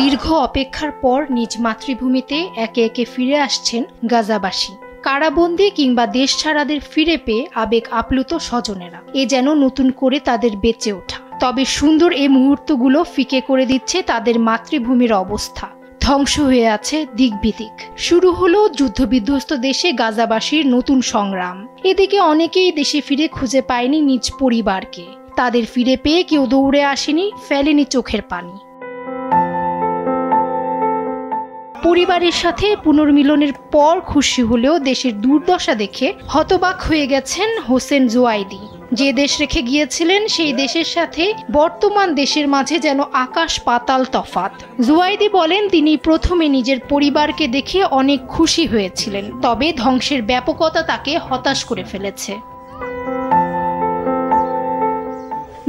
দীর্ঘ অপেক্ষার পর নিজ মাতৃভূমিতে একে একে ফিরে আসছেন গাজাবাসী। কারাবন্দী কিংবা দেশ ছাড়াদের ফিরে পেয়ে আবেগ আপ্লুত স্বজনেরা। এ যেন নতুন করে তাদের বেঁচে ওঠা। তবে সুন্দর এই মুহূর্তগুলো ফিকে করে দিচ্ছে তাদের মাতৃভূমির অবস্থা। ধ্বংস হয়ে আছে দিক বিদিক। শুরু হলো যুদ্ধবিধ্বস্ত দেশে গাজাবাসীর নতুন সংগ্রাম। এদিকে অনেকেই দেশে ফিরে খুঁজে পায়নি নিজ পরিবারকে। তাদের ফিরে পেয়ে কেউ দৌড়ে আসেনি, ফেলেনি চোখের পানি। পরিবারের সাথে পুনর্মিলনের পর খুশি হলেও দেশের দুর্দশা দেখে হতবাক হয়ে গেছেন হোসেন জুয়াইদি। যে দেশ রেখে গিয়েছিলেন সেই দেশের সাথে বর্তমান দেশের মাঝে যেন আকাশ পাতাল তফাৎ। জুয়াইদি বলেন, তিনি প্রথমে নিজের পরিবারকে দেখে অনেক খুশি হয়েছিলেন, তবে ধ্বংসের ব্যাপকতা তাকে হতাশ করে ফেলেছে।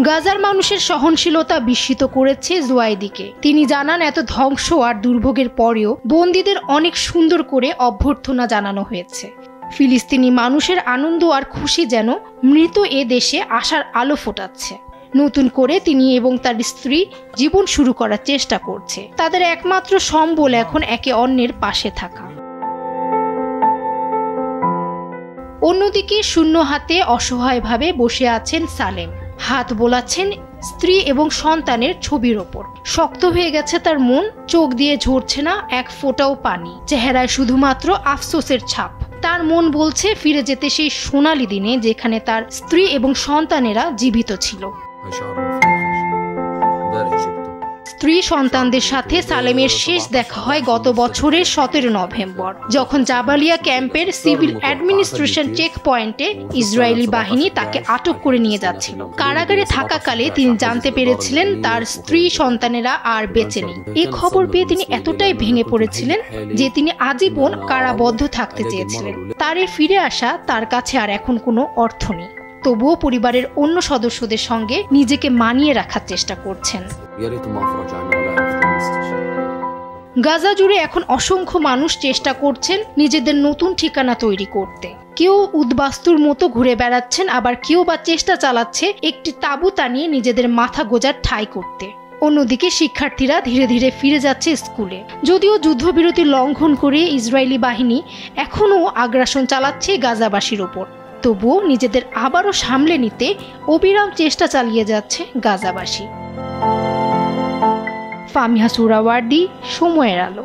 গাজার মানুষের সহনশীলতা বিস্মিত করেছে জুয়াইদিকে। তিনি জানান, এত ধ্বংস আর দুর্ভোগের পরেও বন্দীদের অনেক সুন্দর করে অভ্যর্থনা জানানো হয়েছে। ফিলিস্তিনি মানুষের আনন্দ আর খুশি যেন মৃত এ দেশে আশার আলো ফোটাচ্ছে। নতুন করে তিনি এবং তার স্ত্রী জীবন শুরু করার চেষ্টা করছে। তাদের একমাত্র সম্বল এখন একে অন্যের পাশে থাকা। অন্যদিকে শূন্য হাতে অসহায়ভাবে বসে আছেন সালেম। হাত বোলাচ্ছেন স্ত্রী এবং সন্তানের ছবির ওপর। শক্ত হয়ে গেছে তার মন, চোখ দিয়ে ঝরছে না এক ফোঁটাও পানি। চেহারায় শুধুমাত্র আফসোসের ছাপ। তার মন বলছে ফিরে যেতে সেই সোনালী দিনে যেখানে তার স্ত্রী এবং সন্তানেরা জীবিত ছিল। স্ত্রী সন্তানদের সাথে সালেমের শেষ দেখা হয় গত বছরের 17 নভেম্বর, যখন জাবালিয়া ক্যাম্পের সিভিল অ্যাডমিনিস্ট্রেশন চেক পয়েন্টে ইসরায়েলি বাহিনী তাকে আটক করে নিয়ে যাচ্ছিল। কারাগারে থাকাকালে তিনি জানতে পেরেছিলেন তার স্ত্রী সন্তানেরা আর বেঁচে নেই। এই খবর পেয়ে তিনি এতটাই ভেঙে পড়েছিলেন যে তিনি আজীবন কারাবদ্ধ থাকতে চেয়েছিলেন। তার এই ফিরে আসা তার কাছে আর এখন কোনো অর্থ নেই। তবুও পরিবারের অন্য সদস্যদের সঙ্গে নিজেকে মানিয়ে রাখার চেষ্টা করছেন। গাজা জুড়ে এখন অসংখ্য মানুষ চেষ্টা করছেন নিজেদের নতুন ঠিকানা তৈরি করতে। কেউ উদ্বাস্তুর মতো ঘুরে বেড়াচ্ছেন, আবার কেউ বা চেষ্টা চালাচ্ছে একটি তাঁবু টানিয়ে নিজেদের মাথা গোজার ঠাঁই করতে। অন্যদিকে শিক্ষার্থীরা ধীরে ধীরে ফিরে যাচ্ছে স্কুলে। যদিও যুদ্ধবিরতি লঙ্ঘন করে ইসরায়েলি বাহিনী এখনও আগ্রাসন চালাচ্ছে গাজাবাসীর ওপর, তবুও নিজেদের আবারও সামলে নিতে অবিরাম চেষ্টা চালিয়ে যাচ্ছে গাজাবাসী। ফামিহা সুহরাওয়ার্দী, সময়ের আলো।